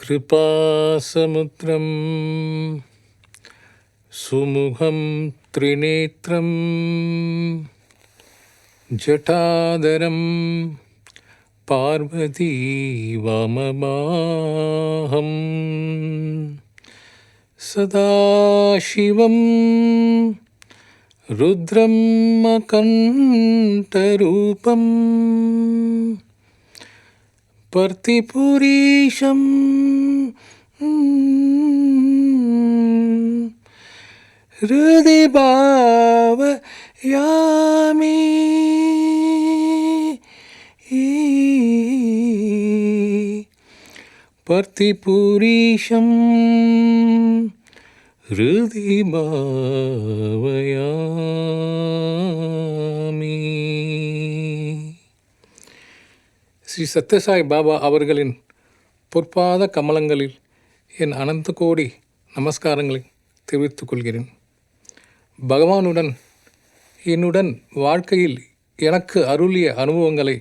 कृपासमुद्रं सुमुखं त्रिनेत्रं जटाधरं पार्वतीवाममाहं सदाशिवं रुद्रं मकण्ठरूपं पर्तिपुरीशं हृदि भावयामि पर्तिपुरीशं हृदि भावयामि. ஸ்ரீ சத்யசாய் பாபா அவர்களின் பொற்பாத கமலங்களில் என் அனந்த கோடி நமஸ்காரங்களை தெரிவித்துக் கொள்கிறேன். பகவானுடன் என்னுடன் வாழ்க்கையில் எனக்கு அருளிய அனுபவங்களை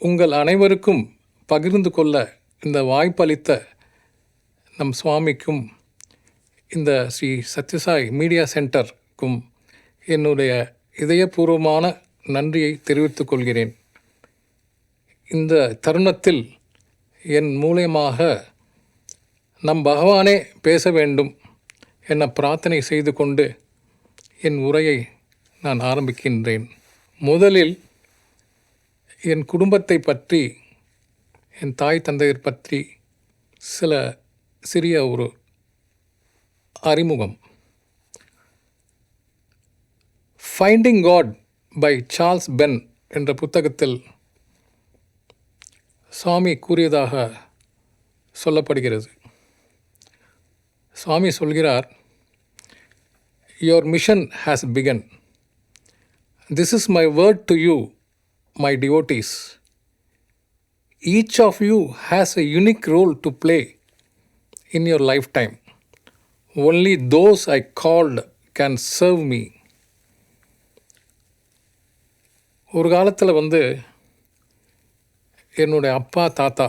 உங்கள் அனைவருக்கும் பகிர்ந்து கொள்ள இந்த வாய்ப்பளித்த நம் சுவாமிக்கும் இந்த ஸ்ரீ சத்யசாய் மீடியா சென்டருக்கும் என்னுடைய இதயபூர்வமான நன்றியை தெரிவித்துக் கொள்கிறேன். இந்த தருணத்தில் என் மூலயமாக நம் பகவானே பேச வேண்டும் என பிரார்த்தனை செய்து கொண்டு என் உரையை நான் ஆரம்பிக்கின்றேன். முதலில் என் குடும்பத்தை பற்றி, என் தாய் தந்தையர் பற்றி சில சிறிய ஒரு அறிமுகம். Finding God by Charles Penn என்ற புத்தகத்தில் சுவாமி கூறியதாக சொல்லப்படுகிறது. சுவாமி சொல்கிறார், your mission has begun. This is my word to you, my devotees. Each of you has a unique role to play in your lifetime. Only those I called can serve me. ஒரு காலத்தில் என்னுடைய அப்பா தாத்தா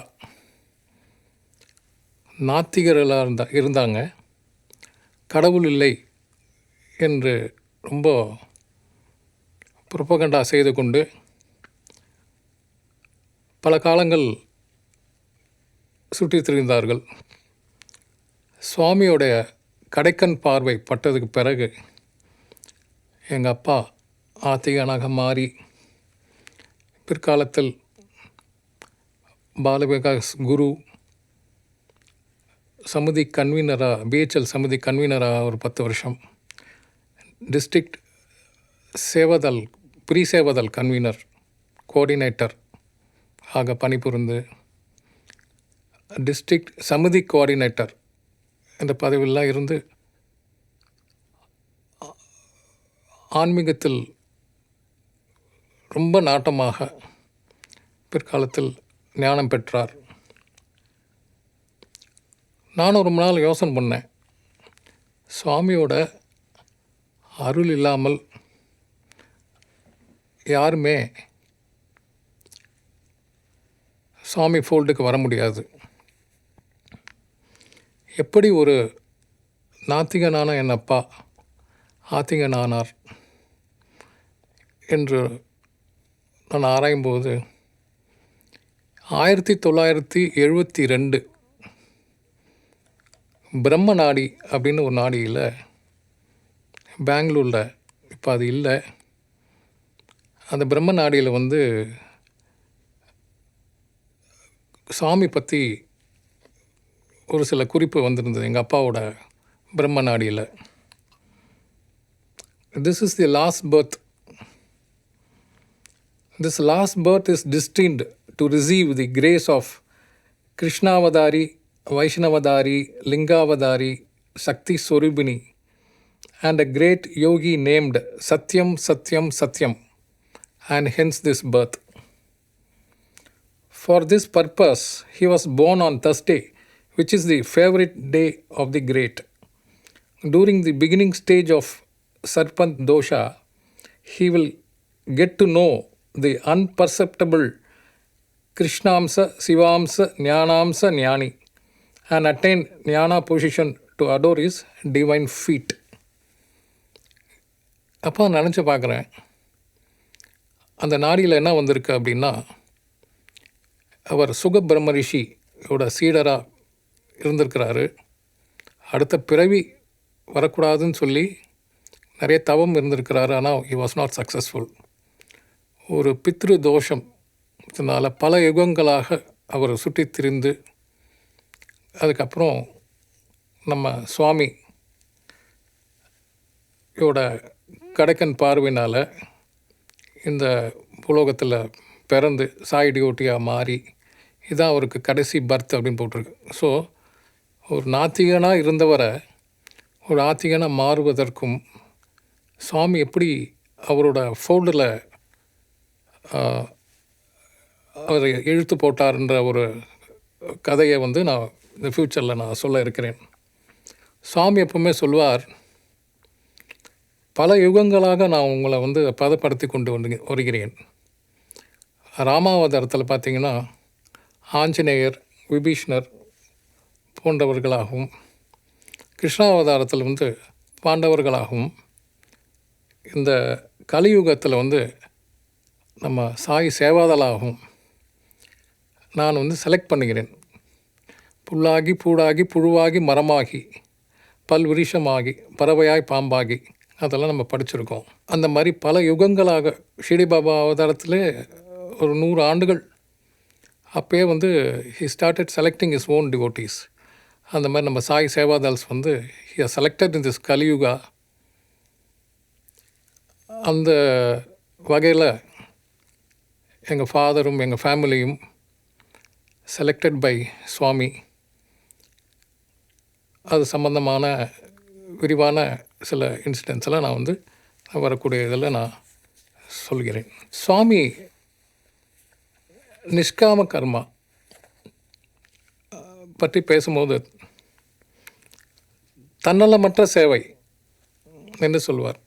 நாத்திகர்களாக இருந்தாங்க. கடவுள் இல்லை என்று ரொம்ப புரொபகண்டா செய்து கொண்டு பல காலங்கள் சுற்றித் திரிந்தார்கள். சுவாமியோடைய கடைக்கண் பார்வை பட்டதுக்கு பிறகு எங்கள் அப்பா ஆத்திகனாக மாறி பிற்காலத்தில் பாலவிகாஸ் குரு சமிதி கன்வீனராக, பிஹெச்எல் சமிதி கன்வீனராக ஒரு 10 வருஷம், டிஸ்ட்ரிக்ட் சேவதல் ப்ரீ சேவதல் கன்வீனர் கோஆர்டினேட்டர் ஆக பணிபுரிந்து டிஸ்ட்ரிக்ட் சமிதி கோஆர்டினேட்டர் என்ற பதவியெல்லாம் இருந்து ஆன்மீகத்தில் ரொம்ப நாட்டமாக பிற்காலத்தில் ஞானம் பெற்றார். நான் ஒரு நாள் யோசனை பண்ணேன், சுவாமியோட அருள் இல்லாமல் யாருமே சுவாமி ஃபோல்டுக்கு வர முடியாது. எப்படி ஒரு நாத்திகனான என் அப்பா ஆத்திகனானார் என்று நான் ஆராயும்போது 1972 பிரம்ம நாடி அப்படின்னு ஒரு நாடியில் பெங்களூரில், இப்போ அது இல்லை, அந்த பிரம்ம நாடியில் சாமி பற்றி ஒரு சில குறிப்பு வந்திருந்தது எங்கள் அப்பாவோட பிரம்ம நாடியில். This is the last birth. This last birth is destined to receive the grace of Krishnavadari, Vaishnavadari, Lingavadari, Shakti Swarupini, and a great yogi named Satyam Satyam Satyam, and hence this birth. For this purpose, he was born on Thursday, which is the favorite day of the great. During the beginning stage of Sarpant Dosha, he will get to know the unperceptible Krishnamsa, Sivamsa, Jnanamsa, Jnani and attain jnana position to adore his divine feet. அப்போ நினச்சி பார்க்குறேன், அந்த நாடியில் என்ன வந்திருக்கு அப்படின்னா, அவர் சுகபிரம்ம ரிஷியோட சீடராக இருந்திருக்கிறாரு. அடுத்த பிறவி வரக்கூடாதுன்னு சொல்லி நிறைய தவம் இருந்திருக்கிறாரு. ஆனால் he was not successful. ஒரு பித்ரு தோஷம் இதனால் பல யுகங்களாக அவர் சுற்றி திரிந்து, அதுக்கப்புறம் நம்ம சுவாமியோட கடைக்கன் பார்வையினால் இந்த உலோகத்தில் பிறந்து சாய் டியோட்டியாக மாறி, இதுதான் அவருக்கு கடைசி பர்த் அப்படின்னு போட்டிருக்கு. ஸோ ஒரு நாத்திகனாக இருந்தவரை ஒரு ஆத்திகனாக மாறுவதற்கும் சுவாமி எப்படி அவரோட ஃபோல்டில் அவர் இழுத்து போட்டார்ன்ற ஒரு கதையை வந்து நான் இந்த ஃப்யூச்சரில் நான் சொல்ல இருக்கிறேன். சுவாமி எப்பவுமே சொல்வார், பல யுகங்களாக நான் உங்களை வந்து பதப்படுத்தி கொண்டு வருகிறேன். ராமாவதாரத்தில் பார்த்திங்கன்னா ஆஞ்சநேயர், விபீஷ்ணர் போன்றவர்களாகவும், கிருஷ்ணாவதாரத்தில் வந்து பாண்டவர்களாகவும், இந்த கலியுகத்தில் வந்து நம்ம சாய் சேவாதலாகவும் நான் வந்து செலக்ட் பண்ணுகிறேன். புல்லாகி பூடாகி புழுவாகி மரமாகி பல்விருஷமாகி பறவையாய் பாம்பாகி, அதெல்லாம் நம்ம படிச்சிருக்கோம். அந்த மாதிரி பல யுகங்களாக ஷிரடி பாபா அவதாரத்தில் ஒரு 100 ஆண்டுகள் அப்போயே வந்து he started selecting his own devotees. அந்த மாதிரி நம்ம சாய் சேவாதால்ஸ் வந்து he has selected in this Kaliyuga. அந்த வகையில் எங்கள் ஃபாதரும் எங்கள் ஃபேமிலியும் செலக்டட் பை சுவாமி. அது சம்பந்தமான விரிவான சில இன்சிடென்ட்ஸெல்லாம் நான் வந்து வரக்கூடிய இதில் நான் சொல்கிறேன். சுவாமி நிஷ்காம கர்மா பற்றி பேசும்போது தன்னலமற்ற சேவை என்று சொல்வார்.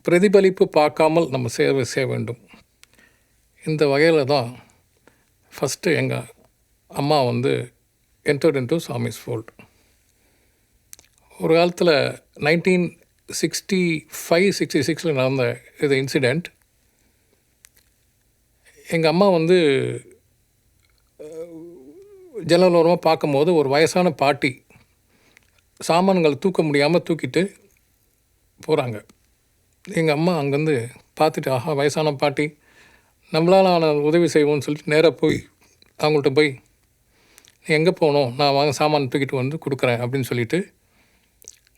பிரதிபலிப்பு பார்க்காமல் நம்ம சேவை செய்ய வேண்டும். இந்த வகையில் தான் ஃபஸ்ட்டு எங்கள் அம்மா வந்து என்டர்ட் இன்டு சாமிஸ் ஃபோல்ட். ஒரு காலத்தில் 1965-66 நடந்த இது இன்சிடெண்ட். எங்கள் அம்மா வந்து ஜன்னல் ஓரமாக பார்க்கும்போது ஒரு வயசான பாட்டி சாமான்கள் தூக்க முடியாமல் தூக்கிட்டு போகிறாங்க. எங்கள் அம்மா அங்கேருந்து பார்த்துட்டு, ஆஹா வயசான பாட்டி, நம்மளால் உதவி செய்வோம்னு சொல்லிட்டு நேராக போய் அவங்கள்ட்ட போய், நீ எங்கே போகணும், நான் வாங்க சாமான் தூக்கிட்டு வந்து கொடுக்குறேன் அப்படின்னு சொல்லிவிட்டு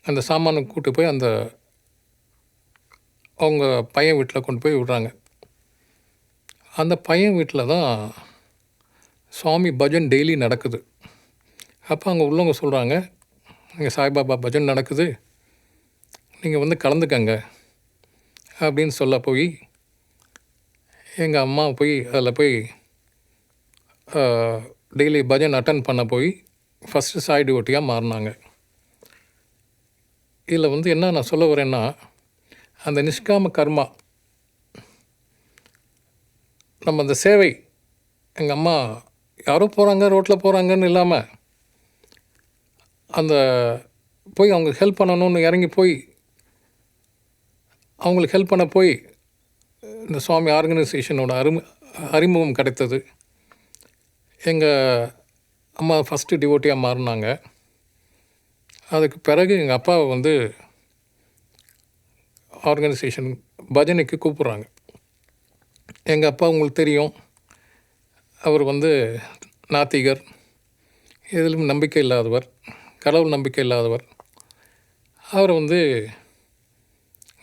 அந்த சாமானை கூப்பிட்டு போய் அந்த அவங்க பையன் வீட்டில் கொண்டு போய் விடுறாங்க. அந்த பையன் வீட்டில் தான் சுவாமி பஜன் டெய்லி நடக்குது. அப்போ அங்கே உள்ளவங்க சொல்கிறாங்க, இங்கே சாய்பாபா பஜன் நடக்குது, நீங்கள் வந்து கலந்துக்கங்க அப்படின்னு சொல்ல போய் எங்கள் அம்மா போய் அதில் போய் டெய்லி பஜன் அட்டன் பண்ண போய் ஃபஸ்ட்டு சாய் டிவோட்டியாக மாறினாங்க. இதில் வந்து என்ன நான் சொல்ல வரேன்னா, அந்த நிஷ்காம கர்மா, நம்ம அந்த சேவை, எங்கள் அம்மா யாரோ போகிறாங்க ரோட்டில் போகிறாங்கன்னு இல்லாமல் அந்த போய் அவங்களுக்கு ஹெல்ப் பண்ணணும்னு இறங்கி போய் அவங்களுக்கு ஹெல்ப் பண்ண போய் இந்த சுவாமி ஆர்கனைசேஷனோட அறிமுகம் கிடைத்தது. எங்கள் அம்மா ஃபஸ்ட்டு டிவோட்டியாக மாறினாங்க. அதுக்கு பிறகு எங்கள் அப்பாவை வந்து ஆர்கனைசேஷன் பஜனைக்கு கூப்பிட்றாங்க. எங்கள் அப்பா உங்களுக்கு தெரியும், அவர் வந்து நாத்திகர், எதிலும் நம்பிக்கை இல்லாதவர், கடவுள் நம்பிக்கை இல்லாதவர். அவரை வந்து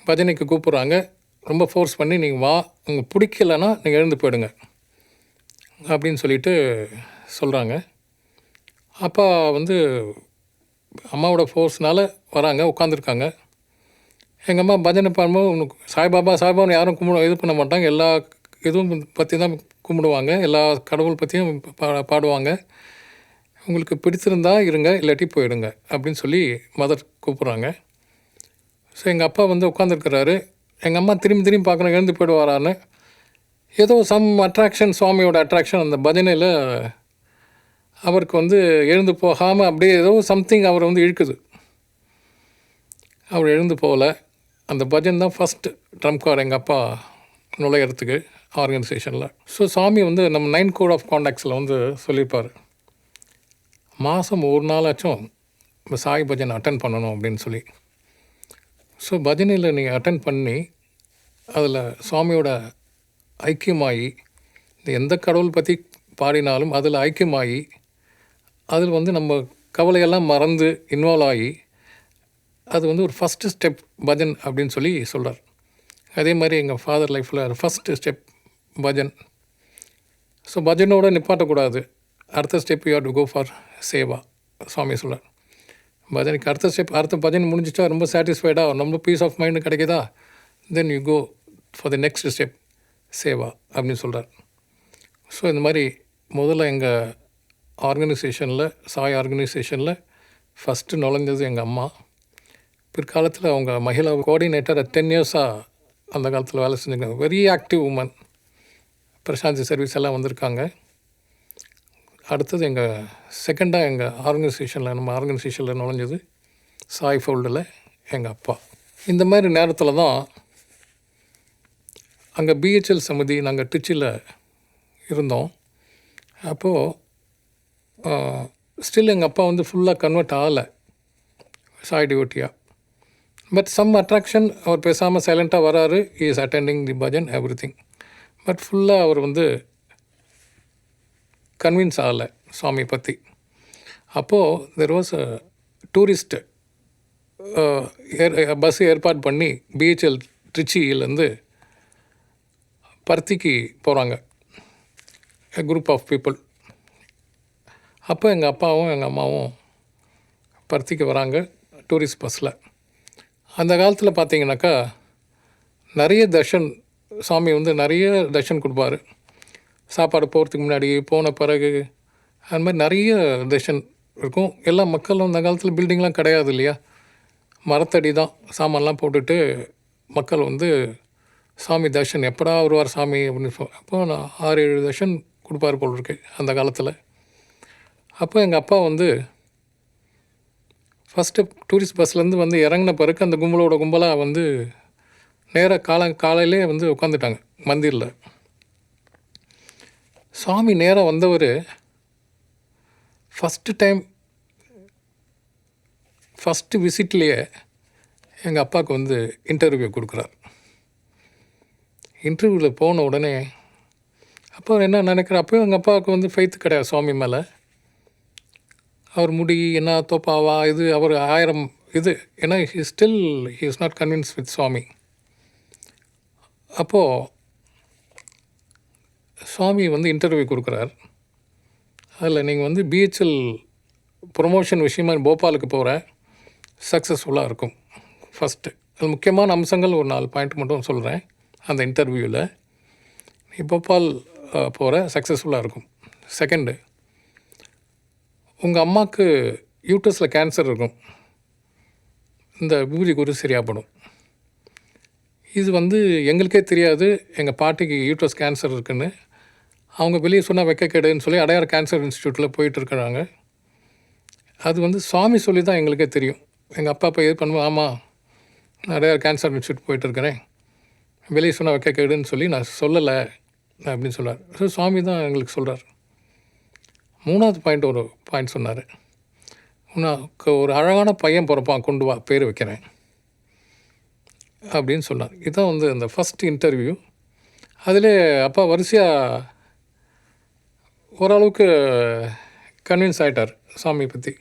பஜனைக்கு கூப்பிட்றாங்க. ரொம்ப ஃபோர்ஸ் பண்ணி, நீங்கள் வா, உங்களுக்கு பிடிக்கலைன்னா நீங்கள் எழுந்து போயிடுங்க அப்படின்னு சொல்லிட்டு சொல்கிறாங்க. அப்பா வந்து அம்மாவோட ஃபோர்ஸ்னால் வராங்க, உட்காந்துருக்காங்க. எங்கள் அம்மா பஜனை பண்ணும்போது, உனக்கு சாய்பாபான்னு யாரும் இது பண்ண மாட்டாங்க, எல்லா இதுவும் பற்றி தான் கும்பிடுவாங்க, எல்லா கடவுள் பற்றியும் பாடுவாங்க. உங்களுக்கு பிடிச்சிருந்தா இருங்க, இல்லாட்டி போயிடுங்க அப்படின்னு சொல்லி மதர் கூப்பிட்றாங்க. ஸோ எங்கள் அப்பா வந்து உட்காந்துருக்கிறாரு. எங்கள் அம்மா திரும்பி பார்க்குறேன், எழுந்து போயிடுவாரான்னு. ஏதோ சம் அட்ராக்ஷன், சுவாமியோட அட்ராக்ஷன் அந்த பஜனையில் அவருக்கு வந்து எழுந்து போகாமல் அப்படியே ஏதோ சம்திங் அவரை வந்து இழுக்குது. அவர் எழுந்து போகல. அந்த பஜன் தான் ஃபஸ்ட்டு ட்ரம் கார் எங்கள் அப்பா நுழையிறதுக்கு ஆர்கனைசேஷனில். ஸோ சாமி வந்து நம்ம 9 கோட் ஆஃப் காண்டாக்ட்ஸில் வந்து சொல்லியிருப்பார், மாதம் ஒரு நாளாச்சும் சாய் பஜன் அட்டன் பண்ணணும் அப்படின்னு சொல்லி. ஸோ பஜனையில் நீங்கள் அட்டன் பண்ணி அதில் சுவாமியோட ஐக்கியமாகி, எந்த கடவுள் பற்றி பாடினாலும் அதில் ஐக்கியமாகி, அதில் வந்து நம்ம கவலையெல்லாம் மறந்து இன்வால்வ் ஆகி, அது வந்து ஒரு ஃபஸ்ட்டு ஸ்டெப் பஜன் அப்படின்னு சொல்லி சொல்கிறார். அதே மாதிரி எங்கள் ஃபாதர் லைஃப்பில் ஃபஸ்ட்டு ஸ்டெப் பஜன். ஸோ பஜனோடு நிப்பாட்டக்கூடாது. அடுத்த step you have to go for seva. Swami சொல்கிறார், பஜனுக்கு அடுத்த ஸ்டெப், அடுத்த பஜன் முடிஞ்சிட்டா ரொம்ப சாட்டிஸ்ஃபைடாக ரொம்ப பீஸ் ஆஃப் மைண்டு கிடைக்குதா, then you go for the next step seva அப்படின்னு சொல்கிறார். ஸோ இந்த மாதிரி முதல்ல எங்கள் ஆர்கனைசேஷனில், சாய் ஆர்கனைசேஷனில் ஃபஸ்ட்டு நுழைஞ்சது எங்கள் அம்மா. பிற்காலத்தில் அவங்க மகிழா கோஆர்டினேட்டர் 10 இயர்ஸாக அந்த காலத்தில் வேலை செஞ்சுருக்காங்க. Very active woman. Prasanthi service எல்லாம் வந்திருக்காங்க. அடுத்தது எங்கள் செகண்டாக எங்கள் ஆர்கனைசேஷனில், நம்ம ஆர்கனைசேஷனில் நுழைஞ்சது சாய் ஃபோல்டில் எங்கள் அப்பா. இந்த மாதிரி நேரத்தில் தான் அங்கே பிஹெச்எல் சமிதி நாங்கள் திருச்சியில் இருந்தோம். அப்போது ஸ்டில் எங்கள் அப்பா வந்து ஃபுல்லாக கன்வெர்ட் ஆகலை சாய் டிவோட்டியாக. பட் சம் அட்ராக்ஷன், அவர் பேசாமல் சைலண்ட்டாக வராரு, he is attending the bhajan every thing. But ஃபுல்லாக அவர் வந்து கன்வின்ஸ் ஆகலை சுவாமி பற்றி. அப்போது there was a tourist bus ஏற்பாடு பண்ணி பிஹெச்எல் திருச்சியிலேருந்து பர்த்திக்கு போகிறாங்க, எ குரூப் ஆஃப் பீப்புள். அப்போ எங்கள் அப்பாவும் எங்கள் அம்மாவும் பர்த்திக்கு வராங்க டூரிஸ்ட் பஸ்ஸில். அந்த காலத்தில் பார்த்தீங்கன்னாக்கா நிறைய தர்ஷன், சாமி வந்து நிறைய தர்ஷன் கொடுப்பாரு. சாப்பாடு போகிறதுக்கு முன்னாடி, போன பிறகு, அந்த மாதிரி நிறைய தர்ஷன் இருக்கும். எல்லா மக்களும் அந்த காலத்தில் பில்டிங்லாம் கிடையாது இல்லையா, மரத்தடி தான், சாமான்லாம் போட்டுட்டு மக்கள் வந்து சாமி தர்ஷன் எப்படா வருவார் சாமி அப்படின்னு அப்போ நான் 6-7 தர்ஷன் கொடுப்பார் போல் இருக்கு அந்த காலத்தில். அப்போ எங்கள் அப்பா வந்து ஃபஸ்ட்டு டூரிஸ்ட் பஸ்லேருந்து வந்து இறங்கின பிறகு அந்த கும்பலாக வந்து நேராக காலையிலே வந்து உட்காந்துட்டாங்க மந்திரில். சாமி நேராக வந்தவர் ஃபஸ்ட்டு விசிட்லேயே எங்கள் அப்பாவுக்கு வந்து இன்டர்வியூ கொடுக்குறார். இன்டர்வியூவில் போன உடனே அப்போ என்ன நினைக்கிறேன், அப்போயும் எங்கள் அப்பாவுக்கு வந்து ஃபெய்த் கிடையாது சுவாமி மேலே. அவர் முடி என்ன தோப்பாவா இது, அவர் 1000 இது, ஏன்னா he is not convince with Swami. அப்போது சுவாமி வந்து இன்டர்வியூ கொடுக்குறார். அதில் நீங்கள் வந்து பிஹெச்எல் ப்ரொமோஷன் விஷயமா போபாலுக்கு போகிற சக்ஸஸ்ஃபுல்லாக இருக்கும். ஃபஸ்ட்டு அது முக்கியமான அம்சங்கள் ஒரு 4 பாயிண்ட் மட்டும் சொல்கிறேன். அந்த இன்டர்வியூவில் நீ போபால் போகிற சக்ஸஸ்ஃபுல்லாக இருக்கும். செகண்டு, உங்கள் அம்மாவுக்கு யூட்ரஸில் கேன்சர் இருக்கும், இந்த விபூதி குரு சரியாகப்படும். இது வந்து எங்களுக்கே தெரியாது, எங்கள் பாட்டிக்கு யூட்ரஸ் கேன்சர் இருக்குன்னு. அவங்க வெளியே சொன்னால் வைக்கக்கேடுன்னு சொல்லி அடையார் கேன்சர் இன்ஸ்டியூட்டில் போயிட்டுருக்குறாங்க. அது வந்து சுவாமி சொல்லி தான் எங்களுக்கே தெரியும். எங்கள் அப்பா இப்போ எது பண்ணுவோம், ஆமாம் நான் அடையார் கேன்சர் இன்ஸ்டியூட் போயிட்டுருக்கிறேன், வெளியே சொன்னால் வைக்கக்கேடுன்னு சொல்லி நான் சொல்லலை அப்படின்னு சொல்கிறார். ஸோ சுவாமி தான் எங்களுக்கு சொல்கிறார். 3வது பாயிண்ட் சொன்னார், உனக்கு ஒரு அழகான பையன் பிறப்பான், கொண்டு வா, பேர் வைக்கிறேன் அப்படின்னு சொன்னார். இதுதான் வந்து அந்த ஃபஸ்ட் இன்டர்வியூ. அதில் அப்பா வரிசையாக ஓரளவுக்கு கன்வின்ஸ் ஆகிட்டார் சாமி பற்றி.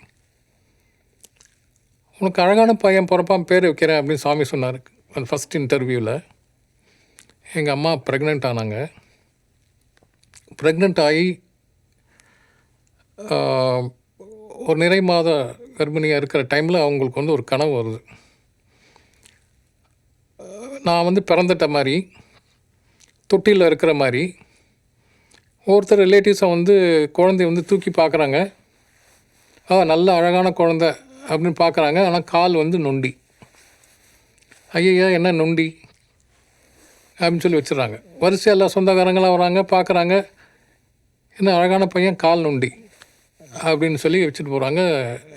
உனக்கு அழகான பையன் பிறப்பான், பேர் வைக்கிறேன் அப்படின்னு சாமி சொன்னார். அந்த ஃபஸ்ட் இன்டர்வியூவில் எங்கள் அம்மா ப்ரெக்னென்ட் ஆனாங்க. ப்ரெக்னென்ட் ஆகி ஒரு நிறை மாத கர்ப்பிணியாக இருக்கிற டைமில் அவங்களுக்கு வந்து ஒரு கனவு வருது. நான் வந்து பிறந்துட்ட மாதிரி, தொட்டியில் இருக்கிற மாதிரி. ஒருத்தர் ரிலேட்டிவ்ஸை வந்து குழந்தைய வந்து தூக்கி பார்க்குறாங்க, நல்ல அழகான குழந்தை அப்படின்னு பார்க்குறாங்க. ஆனால் கால் வந்து நொண்டி. ஐயா என்ன நொண்டி அப்படின்னு சொல்லி வச்சுட்றாங்க. வரிசையாக எல்லா சொந்தக்காரங்களாம் வராங்க, பார்க்குறாங்க, என்ன அழகான பையன் கால் நொண்டி அப்படின்னு சொல்லி வச்சுட்டு போகிறாங்க.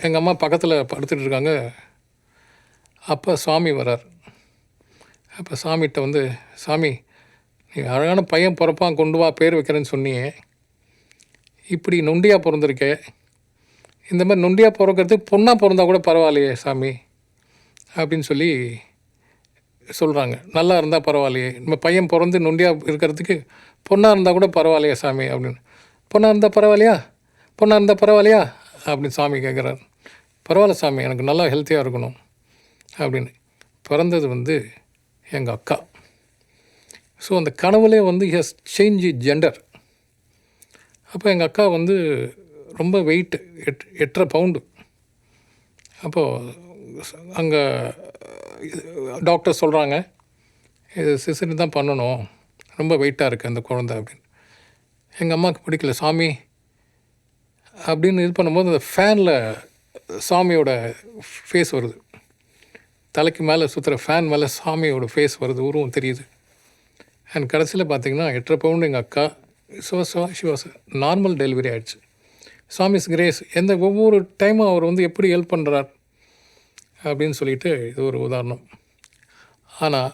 எங்கள் அம்மா பக்கத்தில் படுத்துட்டு இருக்காங்க. அப்போ சாமி வரார். அப்போ சாமிகிட்ட வந்து, சாமி நீ அழகான பையன் பிறப்பான், கொண்டு வா பேர் வைக்கிறேன்னு சொன்னியே, இப்படி நொண்டியாக பிறந்திருக்கே, இந்த மாதிரி நொண்டியாக பிறக்கிறதுக்கு பொண்ணாக பிறந்தா கூட பரவாயில்லையே சாமி அப்படின்னு சொல்லி சொல்கிறாங்க. நல்லா இருந்தால் பரவாயில்லையே, நம்ம பையன் பிறந்து நொண்டியாக இருக்கிறதுக்கு பொண்ணாக இருந்தால் கூட பரவாயில்லையா சாமி அப்படின்னு. பொண்ணாக இருந்தால் பரவாயில்லையா, பொண்ணாக இருந்தால் பரவாயில்லையா அப்படின்னு சாமி கேட்குறாரு. பரவாயில்ல சாமி, எனக்கு நல்லா ஹெல்த்தியாக இருக்கணும் அப்படின்னு. பிறந்தது வந்து எங்கள் அக்கா. ஸோ அந்த கனவுலே வந்து ஹஸ் சேஞ்ச் ஜெண்டர். அப்போ எங்கள் அக்கா வந்து ரொம்ப வெயிட்டு, 8.5 பவுண்டு. அப்போது அங்கே டாக்டர் சொல்கிறாங்க, இது சிசரி தான் பண்ணணும், ரொம்ப வெயிட்டாக இருக்குது அந்த குழந்தை அப்படின்னு. எங்கள் அம்மாவுக்கு பிடிக்கல. சாமி அப்படின்னு இது பண்ணும்போது அந்த ஃபேனில் சாமியோட ஃபேஸ் வருது. தலைக்கு மேலே சுற்றுற ஃபேன் மேலே சாமியோட ஃபேஸ் வருது, உருவம் தெரியுது. அண்ட் கடைசியில் பார்த்திங்கன்னா 8.5 பவுண்டு எங்கள் அக்கா. ஷி வாஸ் நார்மல் டெலிவரி ஆகிடுச்சு. சாமிஸ் கிரேஸ். ஒவ்வொரு டைமும் அவர் வந்து எப்படி ஹெல்ப் பண்ணுறார் அப்படின்னு சொல்லிட்டு இது ஒரு உதாரணம். ஆனால்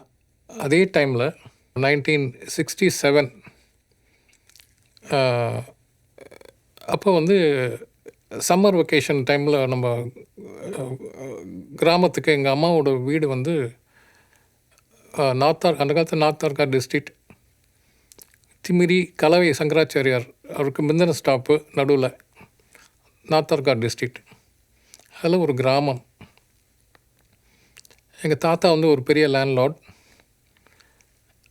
அதே டைமில் 1967 அப்போ வந்து சம்மர் வெக்கேஷன் டைமில் நம்ம கிராமத்துக்கு எங்கள் அம்மாவோட வீடு வந்து அந்த காலத்து நார்த் ஆர்காட் டிஸ்ட்ரிக்ட், திமிரி கலவை சங்கராச்சாரியார் அவருக்கு மிந்தன ஸ்டாப்பு நடுவில், நார்த் ஆர்காட் டிஸ்ட்ரிக்ட். அதில் ஒரு கிராமம். எங்கள் தாத்தா வந்து ஒரு பெரிய லேண்ட்லார்ட்.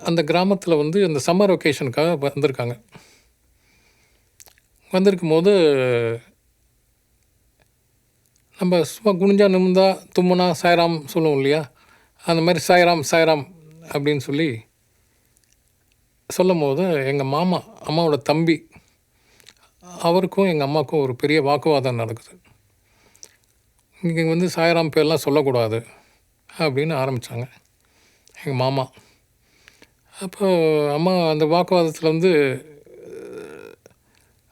அந்த கிராமத்தில் வந்து அந்த சம்மர் வெக்கேஷனுக்காக வந்திருக்காங்க. வந்திருக்கும் போது நம்ம சும்மா குனிஞ்சா நிமிந்தா தும்முனா சாய்ராம் சொல்லுவோம் இல்லையா, அந்த மாதிரி சாய்ராம் சாய்ராம் அப்படின்னு சொல்லி சொல்லும் போது எங்கள் மாமா, அம்மாவோட தம்பி, அவருக்கும் எங்கள் அம்மாவுக்கும் ஒரு பெரிய வாக்குவாதம் நடக்குது. இங்கே வந்து சாய்ராம் பேர்லாம் சொல்லக்கூடாது அப்படின்னு ஆரம்பித்தாங்க எங்கள் மாமா. அப்போ அம்மா அந்த வாக்குவாதத்தில் வந்து,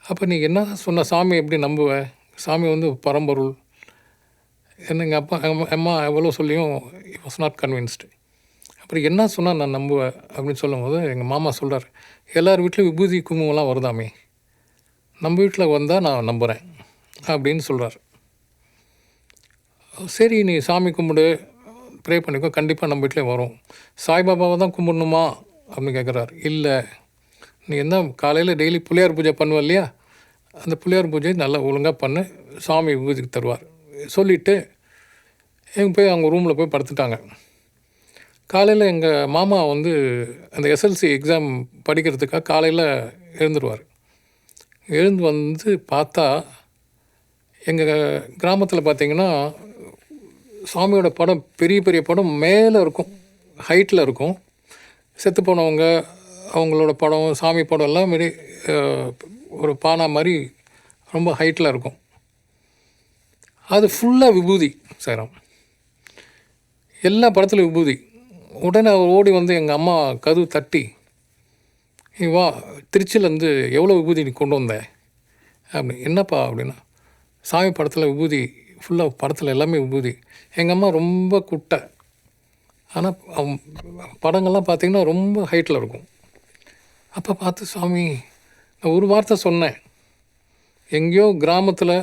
அப்போ நீ என்ன சொன்ன, சாமி எப்படி நம்புவ, சாமி வந்து பரம்பொருள் என்ன. எங்கள் அம்மா எவ்வளோ சொல்லியும் வாஸ் நாட் கன்வின்ஸ்டு. அப்புறம் என்ன சொன்னால் நான் நம்புவேன் அப்படின்னு சொல்லும்போது எங்கள் மாமா சொல்கிறார், எல்லார் வீட்லேயும் விபூதி குங்குமம்லாம் வருதாமே, நம்ம வீட்டில் வந்தால் நான் நம்புகிறேன் அப்படின்னு சொல்கிறார். சரி நீ சாமி கும்பிடு, ப்ரே பண்ணிக்கோ, கண்டிப்பாக நம்ம வீட்டிலே வரும். சாய்பாபாவை தான் கும்பிடணுமா அப்படின்னு கேட்குறாரு. இல்லை, நீ என்ன காலையில் டெய்லி புளியார் பூஜை பண்ணுவ இல்லையா, அந்த புளியார் பூஜை நல்லா ஒழுங்காக பண்ணு, சாமி விபூதிக்கு தருவார் சொல்லிவிட்டு எங்கள் போய் அவங்க ரூமில் போய் படுத்துட்டாங்க. காலையில் எங்கள் மாமா வந்து அந்த எஸ்எல்சி எக்ஸாம் படிக்கிறதுக்காக காலையில் எழுந்துருவார். எழுந்து வந்து பார்த்தா எங்கள் கிராமத்தில் பார்த்திங்கன்னா சாமியோட படம், பெரிய பெரிய படம் மேலே இருக்கும், ஹைட்டில் இருக்கும். செத்து போனவங்க அவங்களோட படம், சாமி படம் எல்லாம் மாரி ஒரு பானா மாதிரி ரொம்ப ஹைட்டில் இருக்கும். அது ஃபுல்லாக விபூதி சாய்ராம், எல்லா படத்துலையும் விபூதி. உடனே அவர் ஓடி வந்து எங்கள் அம்மா கதவு தட்டி, நீ வா, திருச்சியிலேருந்து எவ்வளோ விபூதி நீ கொண்டு வந்த அப்படி. என்னப்பா அப்படின்னா, சாமி படத்தில் விபூதி ஃபுல்லாக, படத்தில் எல்லாமே விபூதி. எங்கள் அம்மா ரொம்ப குட்டை, ஆனால் படங்கள்லாம் பார்த்திங்கன்னா ரொம்ப ஹைட்டில் இருக்கும். அப்போ பார்த்து சாமி, நான் ஒரு வார்த்தை சொன்னேன், எங்கேயோ கிராமத்தில்,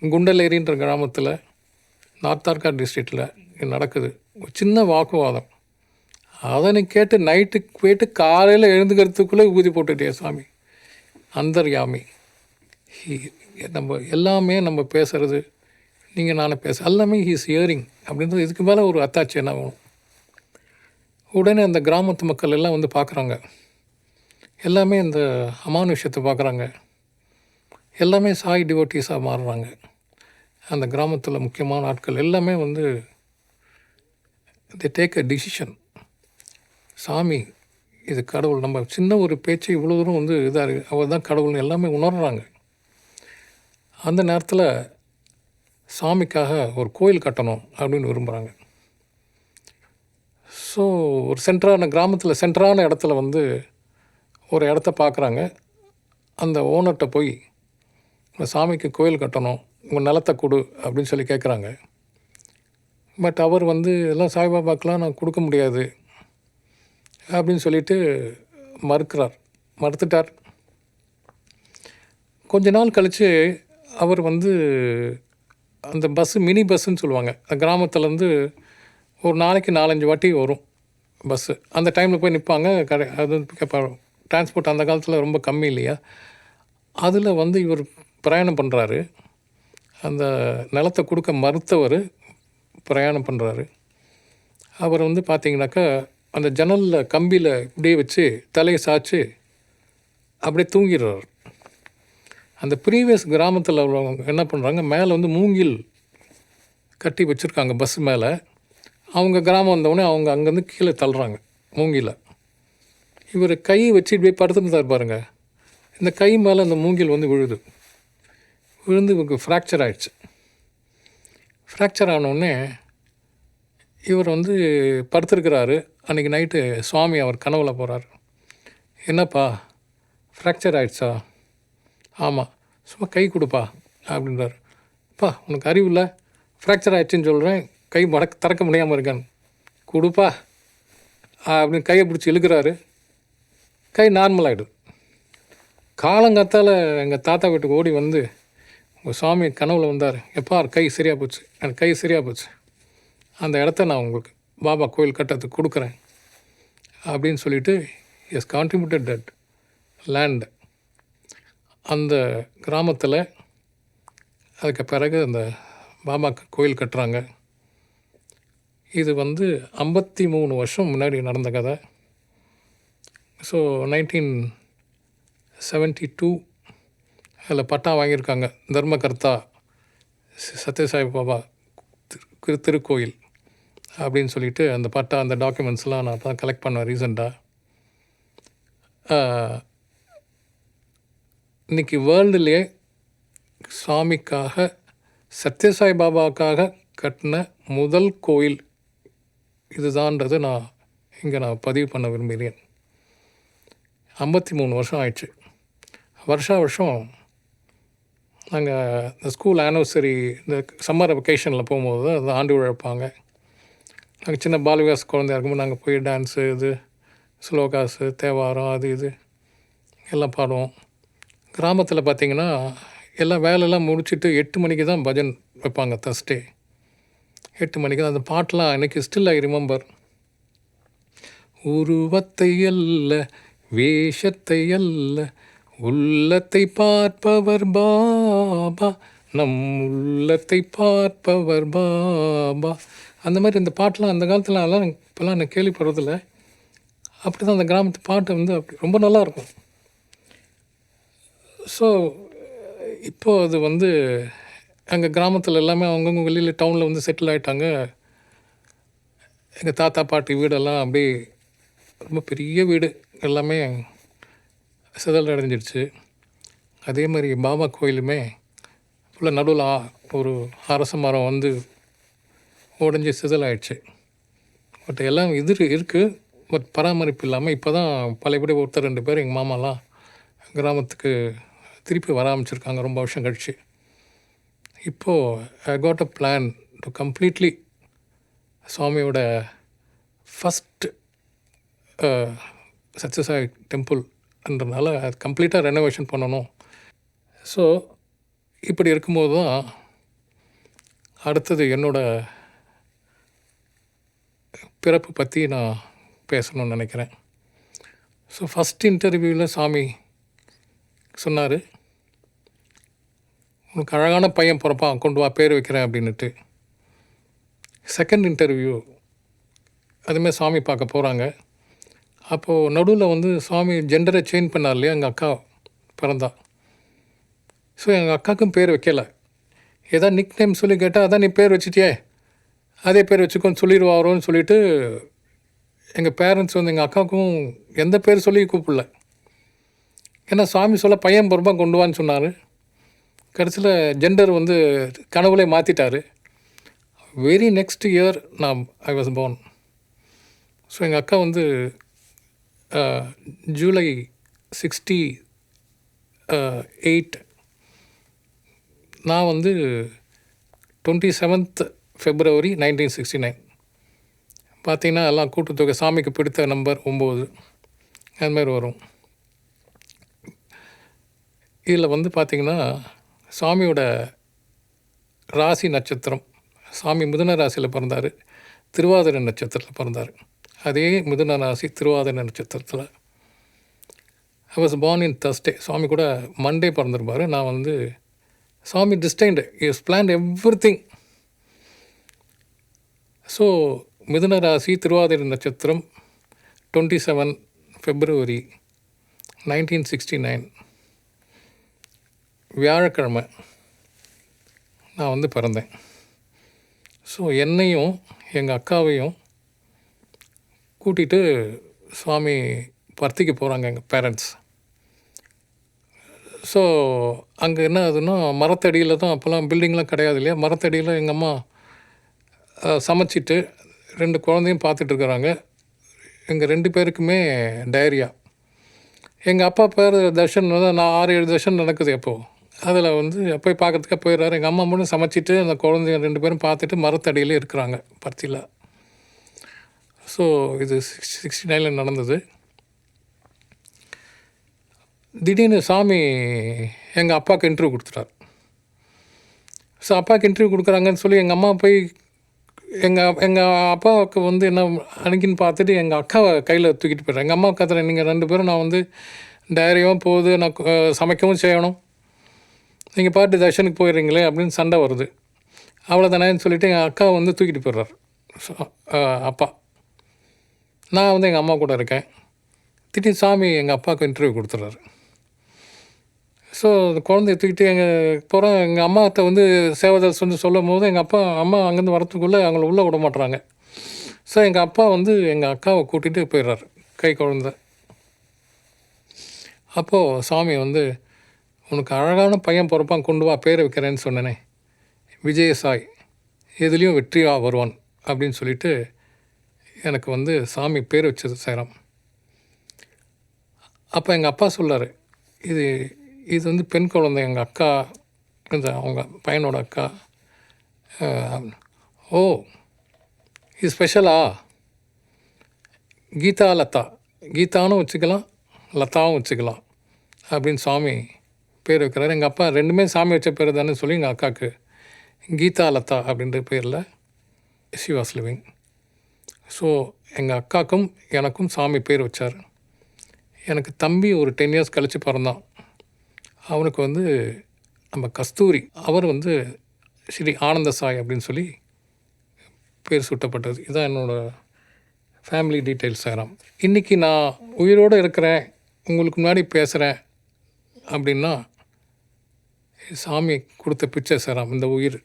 குண்டலேரின்ற கிராமத்தில், நார்த் ஆர்காட் டிஸ்ட்ரிக்டில் நடக்குது ஒரு சின்ன வாக்குவாதம். அதை கேட்டு நைட்டுக்கு போய்ட்டு காலையில் எழுந்துக்கிறதுக்குள்ளே விபூதி போட்டுட்டே சாமி அந்தர்யாமி. நம்ம எல்லாமே நம்ம பேசுகிறது, நீங்கள் நானும் எல்லாமே ஹீஸ் ஹியரிங் அப்படின்றது. இதுக்கு மேலே ஒரு அத்தாட்சி என்ன வேணும்? உடனே அந்த கிராமத்து மக்கள் எல்லாம் வந்து பார்க்குறாங்க, எல்லாமே இந்த அமானுஷ்யத்தை பார்க்குறாங்க, எல்லாமே சாய் டிவோட்டீஸாக மாறுறாங்க. அந்த கிராமத்தில் முக்கியமான ஆட்கள் எல்லாமே வந்து they take a decision. சாமி இது கடவுள், நம்ம சின்ன ஒரு பேச்சு இவ்வளோ தூரம் வந்து இதாக இருக்குது, அவர் தான் கடவுள்னு எல்லாமே உணர்கிறாங்க. அந்த நேரத்தில் சாமிக்காக ஒரு கோயில் கட்டணும் அப்படின்னு விரும்புகிறாங்க. ஸோ ஒரு சென்டரான கிராமத்தில், சென்டரான இடத்துல வந்து ஒரு இடத்த பார்க்குறாங்க. அந்த ஓனர்கிட்ட போய் உங்கள் சாமிக்கு கோயில் கட்டணும், உங்கள் நிலத்தை கொடு அப்படின்னு சொல்லி கேட்குறாங்க. பட் அவர் வந்து எல்லாம் சாய்பாபாக்கெலாம் நான் கொடுக்க முடியாது அப்படின்னு சொல்லிட்டு மறுத்துட்டார். கொஞ்ச நாள் கழித்து அவர் வந்து அந்த மினி பஸ்ஸுன்னு சொல்லுவாங்க, கிராமத்துலேருந்து ஒரு நாளைக்கு 4-5 வாட்டி வரும் பஸ்ஸு. அந்த டைமில் போய் நிற்பாங்க. அது டிரான்ஸ்போர்ட் அந்த காலத்தில் ரொம்ப கம்மி இல்லையா, அதில் வந்து இவர் பிரயாணம் பண்ணுறாரு. அந்த நிலத்தை கொடுக்க மறுத்தவர் பிரயாணம் பண்ணுறாரு. அவர் வந்து பார்த்திங்கனாக்கா அந்த ஜன்னலில் கம்பியில் இப்படியே வச்சு தலையை சாய்ச்சி அப்படியே தூங்கிடுறார். அந்த ப்ரீவியஸ் கிராமத்தில் உள்ளவங்க என்ன பண்ணுறாங்க, மேலே வந்து மூங்கில் கட்டி வச்சுருக்காங்க பஸ் மேலே. அவங்க கிராமம் வந்தவுடனே அவங்க அங்கேருந்து கீழே தள்ளுறாங்க மூங்கில. இவர் கை வச்சு இப்படியே படுத்துருந்தார் பாருங்க, இந்த கை மேலே அந்த மூங்கில் வந்து விழுந்து இவருக்கு ஃப்ராக்சர் ஆகிடுச்சு. ஃப்ராக்சர் ஆனோடனே இவர் வந்து படுத்துருக்கிறாரு. அன்றைக்கி நைட்டு சுவாமி அவர் கனவுல போகிறார். என்னப்பா ஃப்ராக்சர் ஆகிடுச்சா? ஆமாம். சும்மா கை கொடுப்பா அப்படின்றார். அப்பா உனக்கு அறிவு இல்லை, ஃப்ராக்சர் ஆகிடுச்சின்னு சொல்கிறேன், கை திறக்க முடியாமல் இருக்கான்னு, கொடுப்பா அப்படின்னு கையை பிடிச்சி இழுக்கிறாரு. கை நார்மல் ஆகிடுது. காலங்காத்தால் எங்கள் தாத்தா வீட்டுக்கு ஓடி வந்து உங்கள் சுவாமி கனவுல வந்தார், எப்பா கை சரியாக போச்சு, எனக்கு கை சரியாக போச்சு, அந்த இடத்த நான் உங்களுக்கு பாபா கோயில் கட்டத்துக்கு கொடுக்குறேன் அப்படின்னு சொல்லிட்டு எஸ் கான்ட்ரிபியூட்டட் தட் லேண்ட் அந்த கிராமத்தில். அதுக்கு பிறகு அந்த பாபா கோயில் கட்டுறாங்க. இது வந்து 53 வருஷம் முன்னாடி நடந்த கதை. ஸோ 1972 அதில் பட்டா வாங்கியிருக்காங்க, தர்மகர்த்தா சத்யசாய் பாபா திருக்கோயில் அப்படின்னு சொல்லிட்டு. அந்த பட்டா அந்த டாக்குமெண்ட்ஸ்லாம் நான் தான் கலெக்ட் பண்ணேன் ரீசெண்டாக. இன்றைக்கி வேர்ல்டுலேயே சுவாமிக்காக சத்யசாய் பாபாவுக்காக கட்டின முதல் கோயில் இதுதான்றது நான் பதிவு பண்ண விரும்புகிறேன். 53 வருஷம் ஆயிடுச்சு. வருஷம் நாங்கள் இந்த ஸ்கூல் ஆனிவர்சரி, இந்த சம்மர் வெக்கேஷனில் போகும்போது அது ஆண்டு உழைப்பாங்க. நாங்கள் சின்ன பாலவிகாஸ் குழந்தையா இருக்கும்போது நாங்கள் போய் டான்ஸு, இது ஸ்லோகாஸு, தேவாரம், அது இது எல்லாம் பாடுவோம். கிராமத்தில் பார்த்திங்கன்னா எல்லாம் வேலையெல்லாம் முடிச்சுட்டு 8 மணிக்கு தான் பஜன் வைப்பாங்க. தர்ஸ்டே 8 மணிக்கு தான். அந்த பாட்டெலாம் எனக்கு ஸ்டில் ஐ ரிமெம்பர். உருவத்தை அல்ல வேஷத்தை அல்ல உள்ளத்தை பார்ப்பவர் பாபா, நம் உள்ளத்தை பார்ப்பவர் பாபா. அந்த மாதிரி இந்த பாட்டெலாம் அந்த காலத்தில் எல்லாம் இப்போல்லாம் எனக்கு கேள்விப்படுறதில்ல. அப்படி தான் அந்த கிராமத்து பாட்டு வந்து அப்படி ரொம்ப நல்லாயிருக்கும். ஸோ இப்போது அது வந்து எங்கள் கிராமத்தில் எல்லாமே அவங்கவுங்க வெளியில் டவுனில் வந்து செட்டில் ஆகிட்டாங்க. எங்கள் தாத்தா பாட்டி வீடெல்லாம் அப்படியே ரொம்ப பெரிய வீடு, எல்லாமே சிதல் அடைஞ்சிடுச்சு. அதே மாதிரி பாபா கோயிலுமே ஃபுல்லாக நடுவில் ஒரு அரச மரம் வந்து உடஞ்சி சிதல் ஆகிடுச்சு. பட் எல்லாம் இருக்குது, பட் பராமரிப்பு இல்லாமல் இப்போ தான் பழையபடி ஒருத்தர் 2 பேர் எங்கள் மாமாலாம் கிராமத்துக்கு திருப்பி வர ஆரம்பிச்சிருக்காங்க ரொம்ப வருஷம் கழிச்சு. இப்போது I got a plan to completely சுவாமியோட ஃபஸ்ட் சத்யசாய் டெம்பிள்ன்றதுனால அது கம்ப்ளீட்டாக ரெனோவேஷன் பண்ணணும். ஸோ இப்படி இருக்கும்போது தான் அடுத்தது என்னோடய பிறப்பு பற்றி நான் பேசணும்னு நினைக்கிறேன். ஸோ ஃபஸ்ட் இன்டர்வியூவில் சாமி சொன்னார், உனக்கு அழகான பையன் பிறப்பான், கொண்டு வா பேர் வைக்கிறேன் அப்படின்ட்டு. செகண்ட் இன்டர்வியூ அதுமாதிரி சாமி பார்க்க போகிறாங்க. அப்போது நடுவில் வந்து சுவாமி ஜெண்டரை சேஞ்ச் பண்ணார் இல்லையா, எங்கள் அக்கா பிறந்தா. ஸோ எங்கள் அக்காவுக்கும் பேர் வைக்கலை. ஏதாவது நிக் நேம் சொல்லி கேட்டால் அதான் நீ பேர் வச்சுட்டியே, அதே பேர் வச்சுக்கோன்னு சொல்லிடுவாரோன்னு சொல்லிவிட்டு எங்கள் பேரண்ட்ஸ் வந்து எங்கள் அக்காவுக்கும் எந்த பேர் சொல்லி கூப்பிடல. ஏன்னா சாமி சொல்ல பையன் பொறுப்பாக கொண்டு வான்னு சொன்னார். கடைசியில் ஜெண்டர் வந்து கனவுலே மாற்றிட்டார். Very next year I was born. So எங்கள் அக்கா வந்து ஜூலை 68 நான் வந்து 27th February 1969. பார்த்தீங்கன்னா எல்லாம் கூட்டுத்தொகை சாமிக்கு பிடித்த நம்பர் 9 அதுமாதிரி வரும். இதில் வந்து பார்த்திங்கன்னா சாமியோட ராசி நட்சத்திரம், சாமி மிதுன ராசியில் பிறந்தார், திருவாதிரை நட்சத்திரத்தில் பிறந்தார். அதே மிதுன ராசி திருவாதிரை நட்சத்திரத்தில். I was born in Thursday. Swami கூட மண்டே பிறந்திருப்பார். நான் வந்து Swami destined is plan everything. So மிதுன ராசி திருவாதிரை நட்சத்திரம் 27 February 1969 வியாழக்கிழமை நான் வந்து பிறந்தேன். ஸோ என்னையும் எங்கள் அக்காவையும் கூட்டிகிட்டு சுவாமி பர்த்திக்கு போகிறாங்க எங்கள் பேரண்ட்ஸ். ஸோ அங்கே என்ன ஆகுதுன்னா மரத்தடியில் தான், அப்போல்லாம் பில்டிங்லாம் கிடையாது இல்லையா, மரத்தடியில் எங்கள் அம்மா சமைச்சிட்டு 2 குழந்தையும் பார்த்துட்ருக்குறாங்க. எங்கள் 2 பேருக்குமே டயரியா. எங்கள் அப்பா பேர் தர்ஷன் வந்து நான் 6-7 தர்ஷன் நடக்குது அப்போது. அதில் வந்து போய் பார்க்கறதுக்காக போயிடுறாரு. எங்கள் அம்மா மட்டும் சமைச்சிட்டு அந்த குழந்தைங்க 2 பேரும் பார்த்துட்டு மரத்தடியில் இருக்கிறாங்க பர்த்தியில். ஸோ இது 69 நடந்தது. திடீர்னு சாமி எங்கள் அப்பாவுக்கு இன்டர்வியூ கொடுத்துட்டார். ஸோ அப்பாவுக்கு இன்டர்வியூ கொடுக்குறாங்கன்னு சொல்லி எங்கள் அம்மா போய் எங்கள் அப்பாவுக்கு வந்து என்ன அன்னைக்குன்னு பார்த்துட்டு எங்கள் அக்காவை கையில் தூக்கிட்டு போயிடுறேன். எங்கள் அம்மா கத்துறேன், நீங்கள் 2 பேரும் நான் வந்து டைரியாகவும் போகுது, நான் சமைக்கவும் செய்யணும், நீங்கள் பாட்டு தர்ஷனுக்கு போயிடுறீங்களே அப்படின்னு சண்டை வருது. அவ்வளோதானேன்னு சொல்லிவிட்டு எங்கள் அக்காவை வந்து தூக்கிட்டு போயிடுறார் அப்பா. நான் வந்து எங்கள் அம்மா கூட இருக்கேன். திடீர்னு சாமி எங்கள் அப்பாவுக்கு இன்டர்வியூ கொடுத்துட்றாரு. ஸோ அந்த குழந்தைய தூக்கிட்டு போகிறோம். எங்கள் அம்மாட்ட வந்து சேவதாஸ் வந்து சொல்லும் போது அம்மா அங்கேருந்து வரத்துக்குள்ளே அவங்கள உள்ளே விட மாட்டுறாங்க. ஸோ எங்கள் அப்பா வந்து எங்கள் அக்காவை கூட்டிகிட்டு போயிடுறாரு கை குழந்தை. அப்போது சாமி வந்து உனக்கு அழகான பையன் பிறப்பான், கொண்டு வா பேரை வைக்கிறேன்னு சொன்னேனே, விஜயசாய் எதுலேயும் வெற்றியாக வருவான் அப்படின்னு சொல்லிட்டு எனக்கு வந்து சாமி பேர் வச்சது சேரம். அப்போ எங்கள் அப்பா சொல்லார், இது வந்து பெண் குழந்தை, எங்கள் அக்கா, அவங்க பையனோட அக்கா. ஓ இது ஸ்பெஷலா, கீதா லதா, கீதானும் வச்சுக்கலாம் லதாவும் வச்சுக்கலாம் அப்படின்னு சாமி பேர் வைக்கிறாரு. எங்கள் அப்பா 2மே சாமி வச்ச பேர் தானே சொல்லி எங்கள் அக்காவுக்கு கீதா லதா அப்படின்ற பேரில் ஷி வாஸ் லிவிங். ஸோ எங்கள் அக்காவுக்கும் எனக்கும் சாமி பேர் வச்சார். எனக்கு தம்பி ஒரு 10 years கழித்து பிறந்தான். அவனுக்கு வந்து நம்ம கஸ்தூரி, அவர் வந்து ஸ்ரீ ஆனந்த சாய் அப்படின்னு சொல்லி பேர் சூட்டப்பட்டது. இதுதான் என்னோடய ஃபேமிலி டீட்டெயில்ஸ் சேரம். இன்றைக்கி நான் உயிரோடு இருக்கிறேன், உங்களுக்கு முன்னாடி பேசுகிறேன் அப்படின்னா சாமி கொடுத்த பிச்சை சேரம் இந்த உயிர்.